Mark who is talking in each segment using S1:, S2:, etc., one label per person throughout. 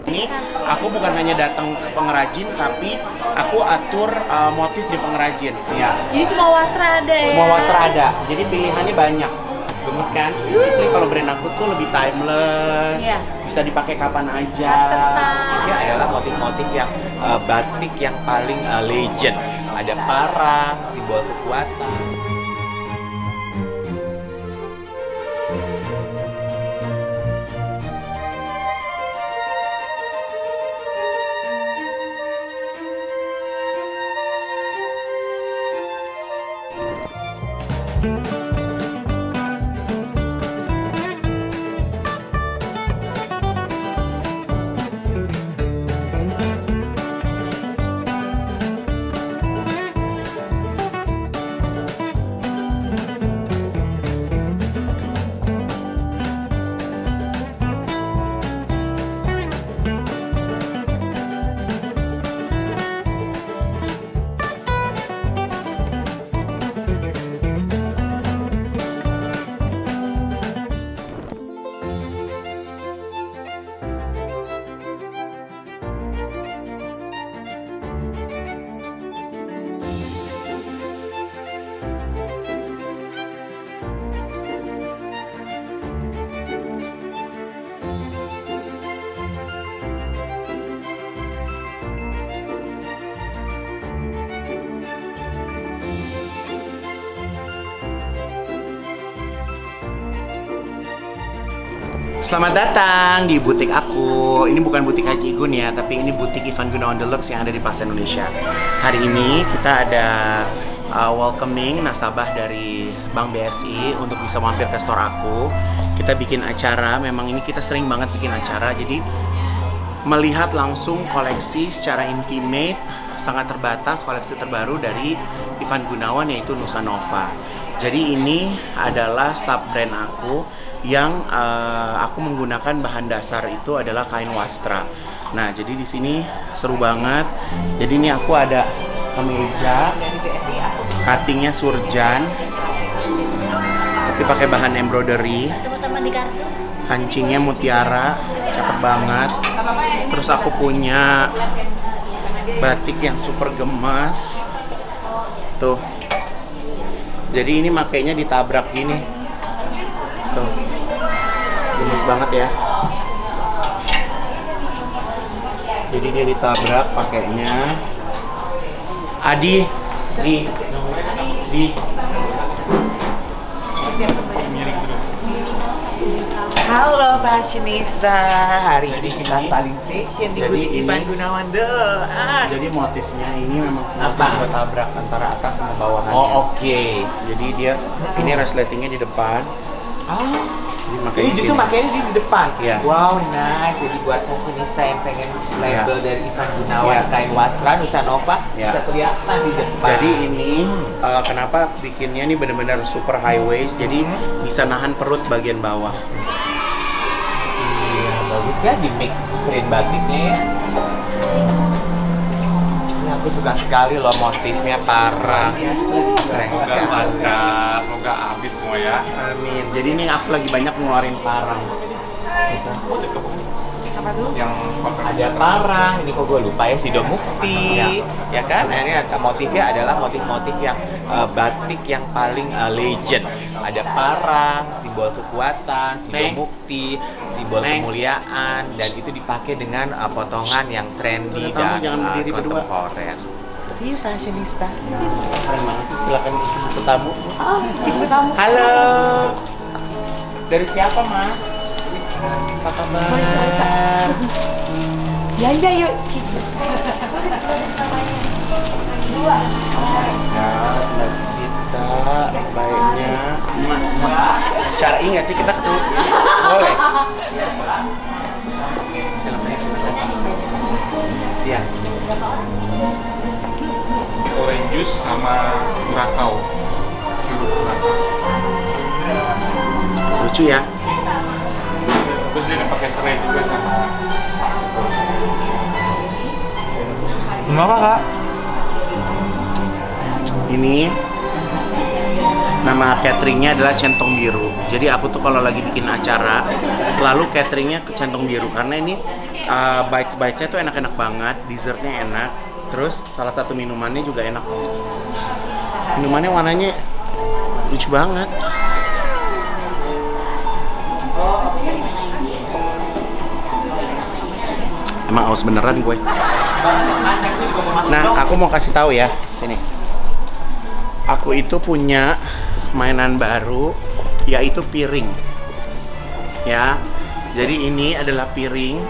S1: Ini aku bukan hanya datang ke pengrajin, tapi aku atur motif di pengrajin. Ya.
S2: Jadi semua wastra ada ya?
S1: Semua wastra ada, jadi pilihannya banyak. Gemes kan? Basically kalau brand aku tuh lebih timeless, bisa dipakai kapan aja. Ini adalah motif-motif yang batik yang paling legend. Ada parang, simbol kekuatan. Selamat datang di butik aku. Ini bukan butik Haji Igun ya, tapi ini butik Ivan Gunawan Deluxe yang ada di Plaza Indonesia. Hari ini kita ada welcoming nasabah dari Bank BRI untuk bisa mampir ke store aku. Kita bikin acara, memang ini kita sering banget bikin acara, jadi melihat langsung koleksi secara intimate, sangat terbatas, koleksi terbaru dari Ivan Gunawan yaitu Nusa Nova. Jadi ini adalah sub brand aku yang aku menggunakan bahan dasar itu adalah kain wastra. Nah, jadi di sini seru banget. Jadi ini aku ada kemeja, cuttingnya surjan, tapi pakai bahan embroidery.
S2: Teman-teman di kartu.
S1: Kancingnya mutiara, cakep banget. Terus aku punya batik yang super gemas. Tuh. Jadi ini makainya ditabrak gini. Tuh. Gemes banget ya. Jadi dia ditabrak pakainya. Adi, di.
S3: Halo fashionista, hari ini kita styling fashion di butik Ivan Gunawan Deluxe.
S1: Jadi motifnya ini memang sengaja buat tabrak antara atas sama bawahannya.
S3: Oh oke.
S1: Jadi dia ini resletingnya di depan.
S3: Jadi justru makanya di depan.
S1: Iya.
S3: Wow, nice. Jadi buat fashionista yang pengen label dari Ivan Gunawan kain wastra Nusa Nova bisa kelihatan di depan.
S1: Jadi ini kenapa bikinnya ini benar-benar super high waist, jadi bisa nahan perut bagian bawah.
S3: Iya, bagus ya di mix print batiknya ya. Ini aku suka sekali loh motifnya, parang.
S4: Semoga lancar, semoga habis semua ya.
S1: Amin. Jadi ini aku lagi banyak ngeluarin parang.
S3: Gitu.
S2: Apa tuh?
S4: Yang
S3: Ada parang, ini kok gue lupa ya, Sido Mukti, ya kan? Nah, ini motifnya adalah motif-motif yang batik yang paling legend. Ada parang, simbol kekuatan, Sido Mukti, simbol kemuliaan, dan itu dipakai dengan potongan yang trendy dan kontemporer. Si fashionista.
S1: Keren banget sih, silakan isi buku tamu.
S2: Ibu tamu.
S1: Halo. Dari siapa, Mas? Apa kabar?
S2: Belanja yuk.
S1: Ya, Mbak Sita, baiknya. Syar'i nggak sih kita ketemu? Boleh. Silakan. Iya.
S4: orange juice sama kurakau. Sirup kurakau.
S1: Lucu ya.
S4: Terus dia pakai serai juga sama.
S3: Kenapa kak?
S1: Ini nama cateringnya adalah Centong Biru. Jadi aku tuh kalau lagi bikin acara selalu cateringnya ke Centong Biru karena ini bites-bitesnya tuh enak-enak banget, dessertnya enak. Terus salah satu minumannya juga enak. Minumannya warnanya lucu banget. Emang haus beneran gue. Nah, aku mau kasih tahu ya, sini. Aku itu punya mainan baru, yaitu piring. Ya, jadi ini adalah piring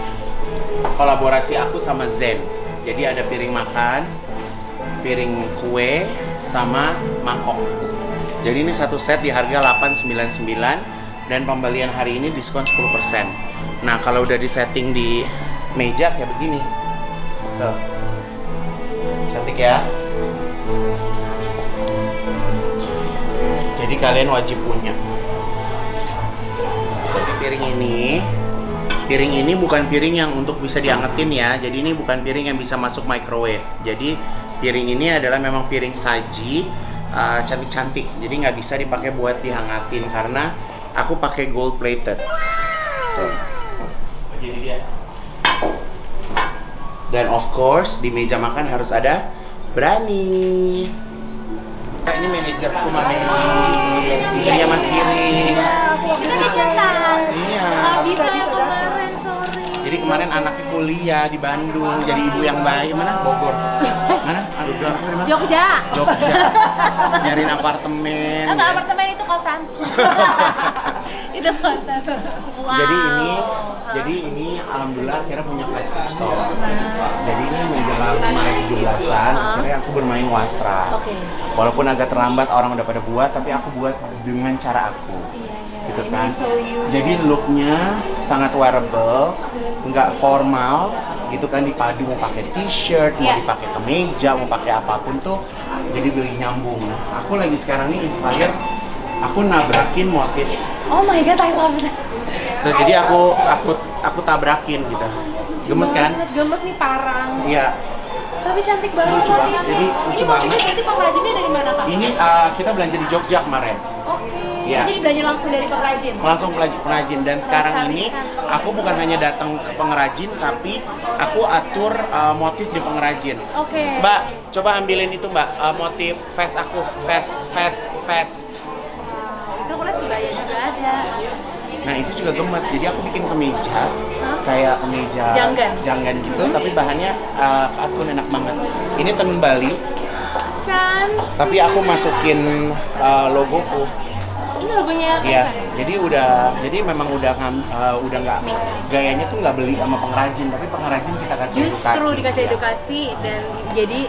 S1: kolaborasi aku sama Zen. Jadi ada piring makan, piring kue, sama mangkok. Jadi ini satu set di harga 899 dan pembelian hari ini diskon 10%. Nah, kalau udah disetting di meja kayak begini. Tuh. Cantik ya. Jadi kalian wajib punya. Jadi piring ini bukan piring yang untuk bisa diangetin ya. Jadi ini bukan piring yang bisa masuk microwave. Jadi piring ini adalah memang piring saji cantik-cantik. Jadi nggak bisa dipakai buat dihangatin karena aku pakai gold plated. Tuh. Jadi dia. Dan of course di meja makan harus ada brownie. Nah, ini manajerku Mami. Istrinya Mas Giring.
S2: Kita dicetak.
S1: Iya.
S2: Nggak bisa kemarin, sorry.
S1: Jadi kemarin anaknya kuliah di Bandung, jadi ibu yang baik. Mana? Bogor. Mana?
S2: Jogja.
S1: Jogja. Nyariin apartemen.
S2: Enggak,
S1: ya.
S2: apartemen itu kosan. Itu kosan. Wow.
S1: Jadi ini alhamdulillah akhirnya punya flagship store. Jadi ini menjelang Maret 17-an, akhirnya aku bermain wastra.
S2: Oke.
S1: Walaupun agak terlambat orang udah pada buat, tapi aku buat dengan cara aku. Gitu kan. Jadi looknya sangat wearable, nggak formal, gitu kan, dipadu mau pakai t-shirt, mau dipakai kemeja, mau pakai apapun tuh, jadi beli nyambung. Aku lagi sekarang nih inspired, aku nabrakin motif.
S2: Oh my god, I love that.
S1: Tuh, jadi aku tabrakin gitu. Gemes kan?
S2: Gemes nih, parang.
S1: Iya.
S2: Tapi cantik banget.
S1: Lucu banget. Jadi
S2: Ini
S1: lucu banget.
S2: motifnya berarti pengrajinnya dari mana, Kak?
S1: Ini kita belanja di Jogja kemarin.
S2: Oke.
S1: Iya.
S2: Jadi belanja langsung dari pengrajin.
S1: Langsung pengrajin, dan sekarang ini aku bukan hanya datang ke pengrajin, tapi aku atur motif di pengrajin.
S2: Oke.
S1: Mbak, coba ambilin itu Mbak, motif vest aku, vest.
S2: Itu aku lihat kebaya juga ada.
S1: Nah itu juga gemes, jadi aku bikin kemeja, kayak kemeja janggan gitu, tapi bahannya katun, enak banget. Ini tenun Bali,
S2: Chan.
S1: tapi aku masukin logoku.
S2: Ini logonya apa?
S1: Iya, jadi memang udah nggak, gayanya tuh nggak beli sama pengrajin, tapi pengrajin kita kasih edukasi.
S2: Justru dikasih edukasi dan jadi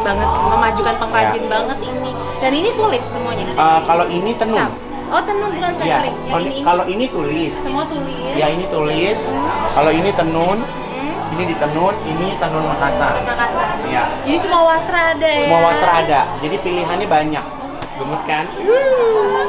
S2: banget memajukan pengrajin banget ini. Dan ini tulis semuanya.
S1: Kalau ini tenun.
S2: Oh, tenun bukan
S1: Iya,
S2: tadi. Yang
S1: kalau ini tulis.
S2: semua tulis.
S1: Ya ini tulis. Kalau ini tenun, ini ditenun, ini tenun Makassar.
S2: Makassar.
S1: Iya.
S2: Jadi semua wastra ada ya.
S1: Semua wastra ada. Jadi pilihannya banyak. Gemes kan?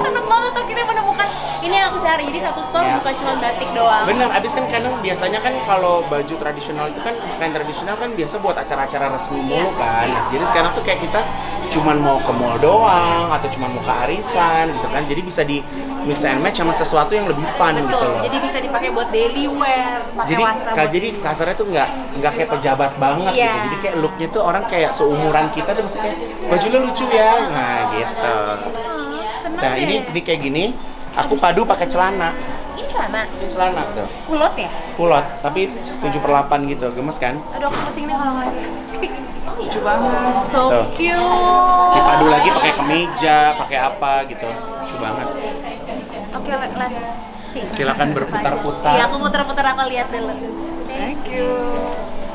S2: Seneng banget akhirnya menemukan ini yang aku cari. Jadi satu store
S1: Iya.
S2: bukan cuma batik doang.
S1: Bener, abis kan kadang biasanya kan kalau baju tradisional itu kan, kain tradisional kan biasa buat acara-acara resmi mulu kan. Nah, jadi sekarang tuh kayak kita cuman mau ke mall doang atau cuman mau ke arisan gitu kan. Jadi bisa di mix and match sama sesuatu yang lebih fun
S2: Betul.
S1: gitu loh.
S2: Jadi bisa dipakai buat daily wear, pakai
S1: Jadi
S2: wastra. buat-
S1: jadi kasarnya tuh nggak kayak pejabat banget
S2: Iya.
S1: gitu. Jadi kayak looknya tuh orang kayak seumuran kita tuh maksudnya baju lu lucu ya. Nah, gitu.
S2: Seneng
S1: Nah,
S2: deh.
S1: ini kayak gini, aku padu pakai celana.
S2: Ini sana.
S1: Ini celana tuh.
S2: Kulot ya?
S1: Kulot, tapi 7/8 gitu, gemes kan?
S2: Aduh, aku pusing nih kalau ngeliat. Lucu banget. So
S1: Tuh.
S2: cute.
S1: Dipadu lagi pakai kemeja, pakai apa gitu. Lucu banget.
S2: Oke, let's see.
S1: Silakan berputar-putar.
S2: Iya, aku putar-putar, aku lihat dulu. Thank you.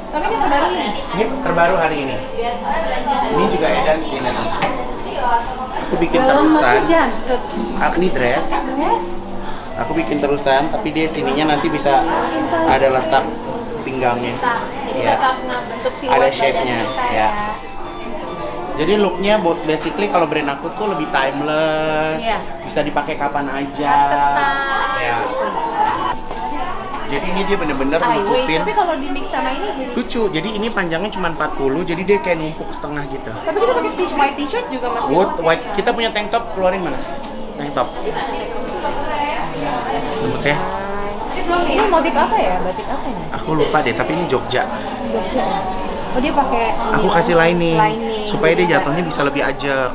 S2: Tapi ini terbaru ini.
S1: Ini terbaru hari ini. Ini juga edan sih nanti. Aku bikin terusan.
S2: Jumpsuit.
S1: Ini dress.
S2: Yes.
S1: Aku bikin terusan, tapi dia sininya nanti bisa ada letak pinggangnya.
S2: Jadi
S1: Ya.
S2: tetap bentuk siluet
S1: Ada
S2: badan
S1: shape-nya,
S2: kita
S1: ya. Jadi looknya basically kalau brand aku tuh lebih timeless,
S2: Iya.
S1: bisa dipakai kapan aja.
S2: Versatile.
S1: Ya. Jadi ini dia bener-bener
S2: High waist,
S1: nutupin.
S2: tapi kalau di mix sama ini jadi.
S1: Lucu, jadi ini panjangnya cuma 40, jadi dia kayak numpuk setengah gitu.
S2: Tapi kita pakai white t-shirt juga masih.
S1: White, kita punya tank top, keluarin mana? Tank top. Gemes ya?
S2: Ini motif apa ya? Batik apa ya?
S1: Aku lupa deh, tapi ini Jogja.
S2: Jogja. Oh dia pakai.
S1: Aku kasih lining,
S2: Lining.
S1: supaya dia jatuhnya bisa lebih ajak.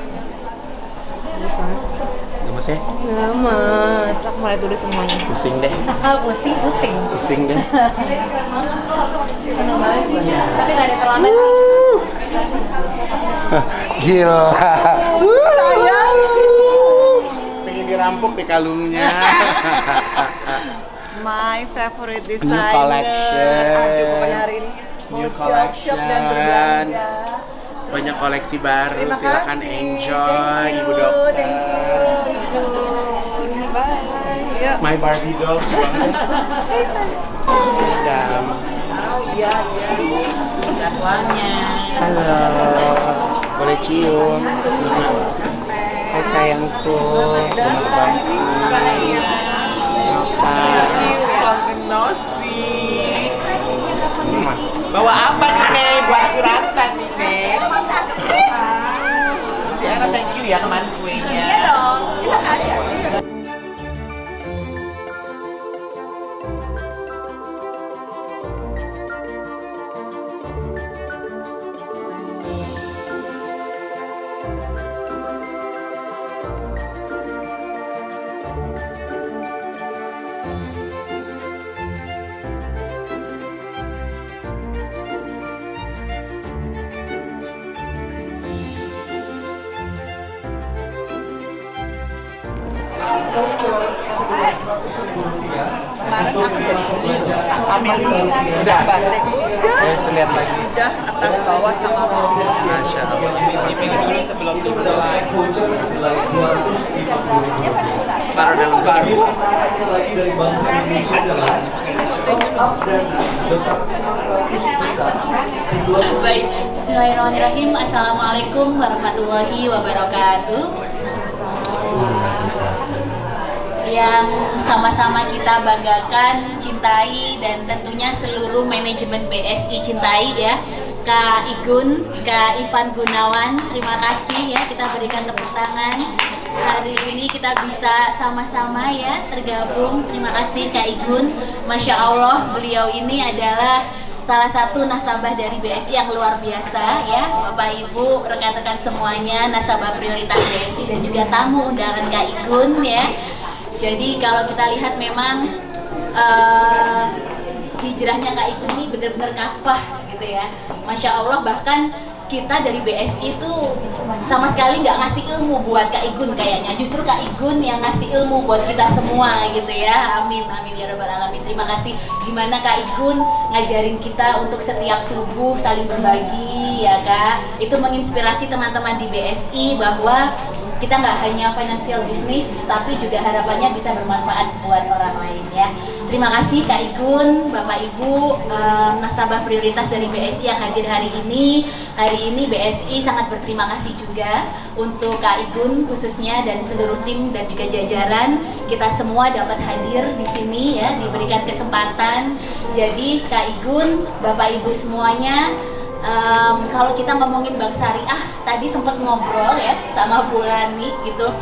S1: Gemes ya?
S2: Gemes. Aku mulai tulis semuanya.
S1: Pusing deh,
S2: Pusing.
S1: pusing deh.
S2: Seneng banget sih. Tapi nggak ada terlambat.
S1: Gila. Sayang. Pengen dirampok deh kalungnya.
S5: My favorite designer.
S1: New collection.
S5: Aduh, pokoknya hari ini
S1: New
S5: mau shop-shop dan
S1: collection.
S5: berbelanja.
S1: Banyak koleksi baru,
S5: Terima
S1: silakan
S5: kasih.
S1: enjoy,
S5: Thank
S1: Ibu
S5: you,
S1: Dokter.
S5: thank you. Bye. Yuk.
S1: My Barbie doll, coba deh. Madam. Halo, boleh cium. Hai sayangku, gemes banget sih.
S3: Bawa apa nih, Nek? Buat suratan nih, Nek. Si Ana thank you ya kemarin kuenya.
S5: Iya dong, kita ada. Kemarin aku jadi sambil
S1: Udah.
S5: batik.
S1: Lihat lagi.
S5: Udah atas bawah sama rompi.
S1: Masya Allah.
S3: Dipilih dulu sebelum dimulai.
S1: Taruh dalam baru.
S6: Baik, bismillahirrahmanirrahim. Assalamualaikum warahmatullahi wabarakatuh. Yang sama-sama kita banggakan, cintai, dan tentunya seluruh manajemen BSI cintai ya. Kak Igun, Kak Ivan Gunawan, terima kasih ya, kita berikan tepuk tangan. Hari ini kita bisa sama-sama ya tergabung. Terima kasih Kak Igun. Masya Allah, beliau ini adalah salah satu nasabah dari BSI yang luar biasa ya, Bapak Ibu, rekan-rekan semuanya, nasabah prioritas BSI dan juga tamu undangan Kak Igun ya. Jadi kalau kita lihat memang hijrahnya Kak Igun ini benar-benar kafah gitu ya. Masya Allah, bahkan kita dari BSI itu sama sekali nggak ngasih ilmu buat Kak Igun kayaknya. Justru Kak Igun yang ngasih ilmu buat kita semua gitu ya. Amin, amin ya rabbal alamin. Terima kasih. Gimana Kak Igun ngajarin kita untuk setiap subuh saling berbagi ya Kak. Itu menginspirasi teman-teman di BSI bahwa kita nggak hanya financial business, tapi juga harapannya bisa bermanfaat buat orang lain ya. Terima kasih Kak Igun, Bapak Ibu, nasabah prioritas dari BSI yang hadir hari ini. Hari ini BSI sangat berterima kasih juga untuk Kak Igun khususnya dan seluruh tim dan juga jajaran. Kita semua dapat hadir di sini ya, diberikan kesempatan. Jadi Kak Igun, Bapak Ibu semuanya, kalau kita ngomongin Bank Syariah, tadi sempat ngobrol ya sama Bu Lani gitu,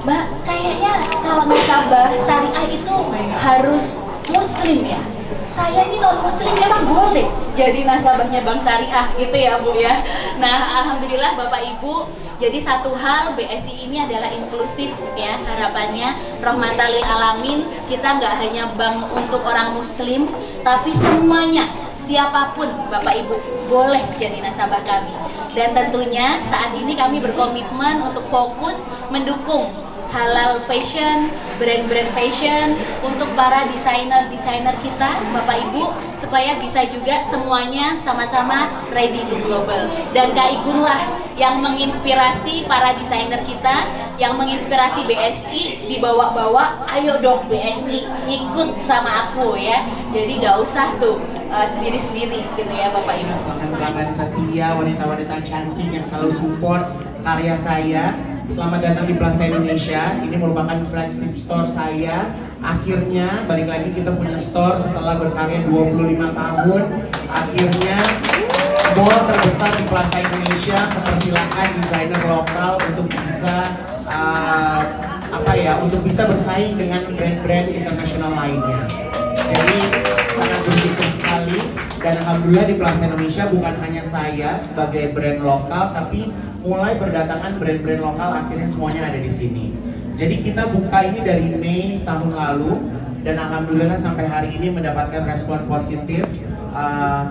S6: Mbak, kayaknya kalau nasabah syariah itu harus muslim ya. Saya ini non muslim memang boleh jadi nasabahnya Bank Syariah gitu ya Bu ya. Nah alhamdulillah Bapak Ibu, jadi satu hal BSI ini adalah inklusif ya, harapannya rahmatan lil alamin. Kita nggak hanya bank untuk orang muslim, tapi semuanya, siapapun Bapak Ibu boleh jadi nasabah kami. Dan tentunya saat ini kami berkomitmen untuk fokus mendukung halal fashion, brand-brand fashion untuk para desainer-desainer kita Bapak Ibu, supaya bisa juga semuanya sama-sama ready to global. Dan Kak Igun lah yang menginspirasi para desainer kita, yang menginspirasi BSI, dibawa-bawa, ayo dong BSI ikut sama aku ya. Jadi gak usah tuh sendiri-sendiri gitu ya Bapak Ibu.
S1: Pelanggan setia, wanita-wanita cantik yang selalu support karya saya. Selamat datang di Plaza Indonesia. Ini merupakan flagship store saya. Akhirnya balik lagi kita punya store setelah berkarya 25 tahun. Akhirnya mall terbesar di Plaza Indonesia mempersilahkan desainer lokal untuk bisa untuk bisa bersaing dengan brand-brand internasional lainnya. Jadi sangat bersyukur sekali dan alhamdulillah di Plaza Indonesia bukan hanya saya sebagai brand lokal, tapi mulai berdatangan brand-brand lokal akhirnya semuanya ada di sini. Jadi kita buka ini dari Mei tahun lalu dan alhamdulillah sampai hari ini mendapatkan respon positif.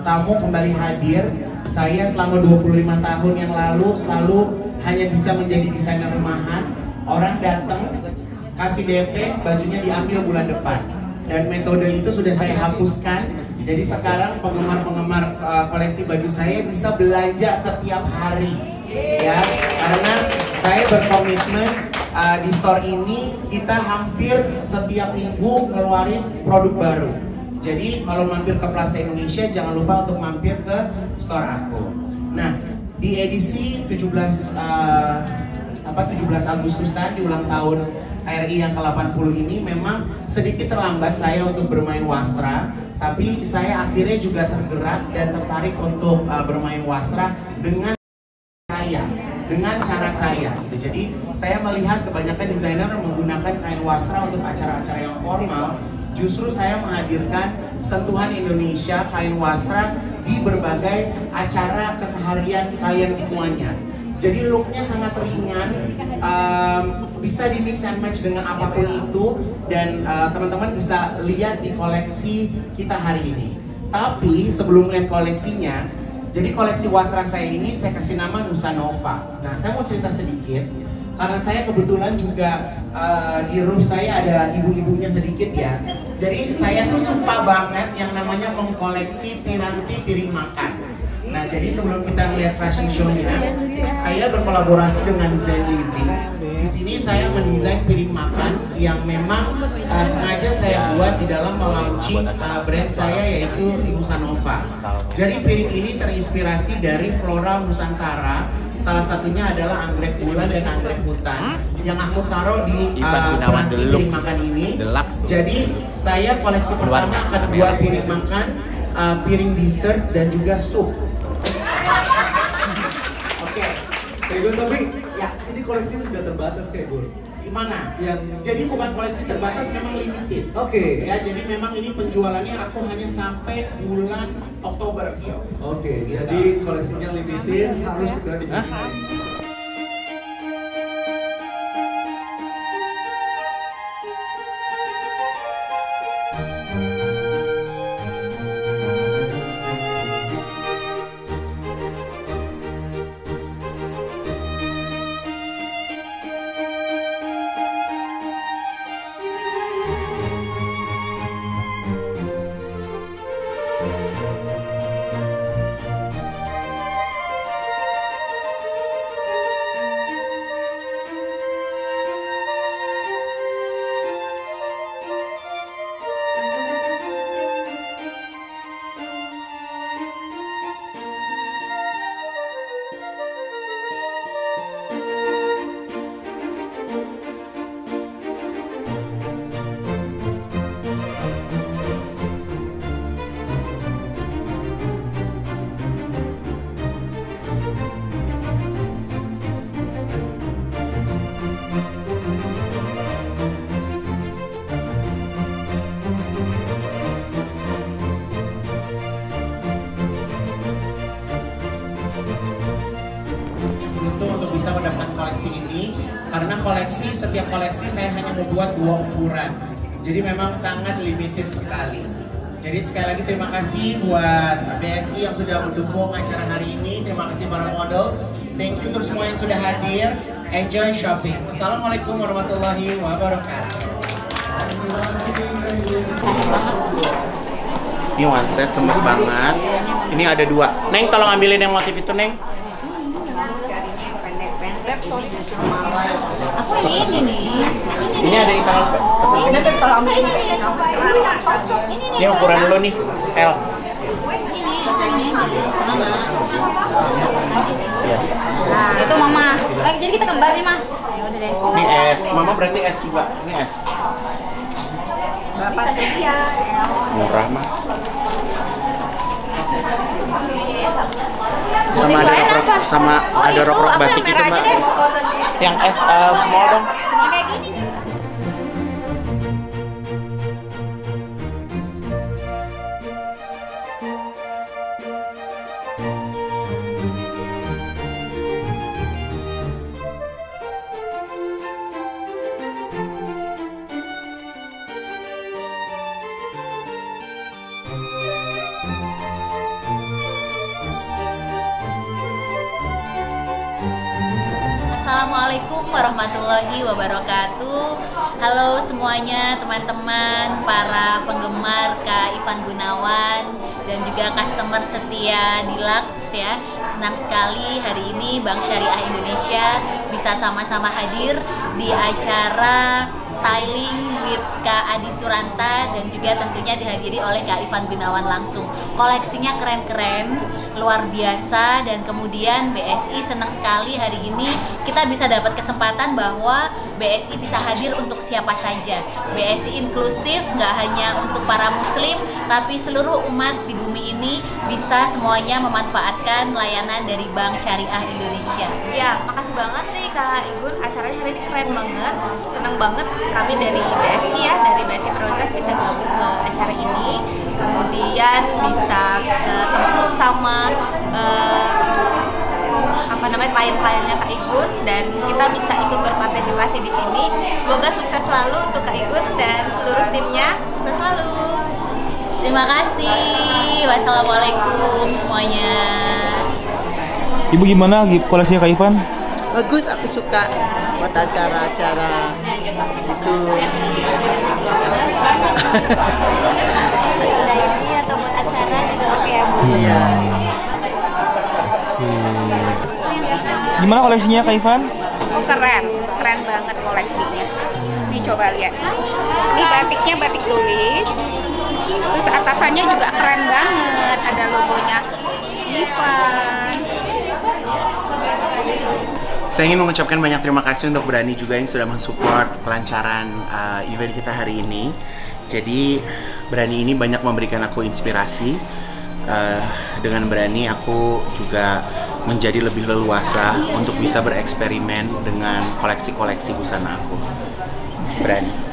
S1: Tamu kembali hadir. Saya selama 25 tahun yang lalu selalu hanya bisa menjadi desainer rumahan. Orang datang kasih DP, bajunya diambil bulan depan. Dan metode itu sudah saya hapuskan. Jadi sekarang penggemar-penggemar koleksi baju saya bisa belanja setiap hari. Ya, karena saya berkomitmen di store ini kita hampir setiap minggu ngeluarin produk baru. Jadi kalau mampir ke Plaza Indonesia jangan lupa untuk mampir ke store aku. Nah, di edisi 17 Agustus tadi ulang tahun RI yang ke-80 ini memang sedikit terlambat saya untuk bermain wasra, tapi saya akhirnya juga tergerak dan tertarik untuk bermain wasra dengan cara saya gitu. Jadi saya melihat kebanyakan desainer menggunakan kain wasra untuk acara-acara yang formal. Justru saya menghadirkan sentuhan Indonesia kain wasra di berbagai acara keseharian kalian semuanya. Jadi looknya sangat ringan, bisa di mix and match dengan apapun itu, dan teman-teman bisa lihat di koleksi kita hari ini. Tapi sebelum lihat koleksinya, jadi koleksi wasra saya ini saya kasih nama Nusa Nova. Nah, saya mau cerita sedikit karena saya kebetulan juga di room saya ada ibu-ibunya sedikit ya. Jadi saya tuh suka banget yang namanya mengkoleksi piranti piring makan. Nah, jadi sebelum kita melihat fashion show-nya, saya berkolaborasi dengan Design Living. Di sini saya mendesain piring makan yang memang sengaja saya buat di dalam melaunching brand saya yaitu Nusa Nova. Jadi piring ini terinspirasi dari flora Nusantara. Salah satunya adalah anggrek bulan dan anggrek hutan yang aku taruh di piring makan ini. Jadi saya koleksi pertama akan buat piring makan, piring dessert dan juga sup. Oke.
S7: Gun, tapi ya ini koleksi sudah terbatas kayak Gun.
S1: Gimana?
S7: Yang
S1: jadi bukan koleksi terbatas, memang limited.
S7: Oke.
S1: Ya, jadi memang ini penjualannya aku hanya sampai bulan Oktober, Vio.
S7: Oke.
S1: Gitu.
S7: Jadi koleksinya limited, harus segera dibikin.
S1: Bisa mendapatkan koleksi ini karena setiap koleksi saya hanya membuat 2 ukuran, jadi memang sangat limited sekali. Jadi sekali lagi terima kasih buat BSI yang sudah mendukung acara hari ini. Terima kasih para models, thank you untuk semua yang sudah hadir. Enjoy shopping. Wassalamualaikum warahmatullahi wabarakatuh. Ini one set gemes banget. Ini ada 2. Neng, tolong ambilin yang motif itu, Neng.
S6: Aku ini nih.
S1: Ini ada yang tangan
S6: Ini tolong ambil ini ya, coba ini yang cocok.
S1: Ini ukuran lo nih, L. Iya.
S2: Nah, itu mama. Jadi kita kembar nih, mah. Ya udah deh.
S1: Ini S. Mama berarti S juga. Ini S.
S5: Berapa dia?
S1: Murah mah. Sama ada rok-rok, sama ada rok-rok batik itu, Mbak. Yang S small dong.
S2: Kayak gini nih.
S6: Assalamualaikum warahmatullahi wabarakatuh. Halo semuanya, teman-teman, para penggemar Kak Ivan Gunawan dan juga customer setia Deluxe ya. Senang sekali hari ini Bank Syariah Indonesia bisa sama-sama hadir di acara Styling with Kak Adi Suranta dan juga tentunya dihadiri oleh Kak Ivan Gunawan langsung. Koleksinya keren-keren, luar biasa, dan kemudian BSI senang sekali hari ini kita bisa dapat kesempatan bahwa BSI bisa hadir untuk siapa saja. BSI inklusif, nggak hanya untuk para muslim, tapi seluruh umat di bumi ini bisa semuanya memanfaatkan layanan dari Bank Syariah Indonesia.
S2: Ya, makasih banget nih Kak Igun, acaranya hari ini keren banget. Senang banget kami dari BSI ya, dari BSI Prioritas bisa gabung ke acara ini. Kemudian bisa ketemu sama klien-kliennya Kak Igun, dan kita bisa ikut berpartisipasi di sini. Semoga sukses selalu untuk Kak Igun dan seluruh timnya, sukses selalu.
S6: Terima kasih. Wassalamualaikum semuanya.
S8: Ibu gimana koleksinya Kak Ivan?
S5: Bagus, aku suka buat acara-acara itu.
S2: Ini atau buat acara juga oke ya Bu?
S5: Iya.
S8: Gimana koleksinya Kak Ivan?
S9: Oh keren banget koleksinya. Nih coba lihat. Ini batiknya batik tulis. Terus atasannya juga keren banget. Ada logonya Ivan.
S1: Saya ingin mengucapkan banyak terima kasih untuk Berani juga yang sudah mensupport kelancaran event kita hari ini. Jadi Berani ini banyak memberikan aku inspirasi. Dengan Berani aku juga menjadi lebih leluasa untuk bisa bereksperimen dengan koleksi-koleksi busana aku. Berani.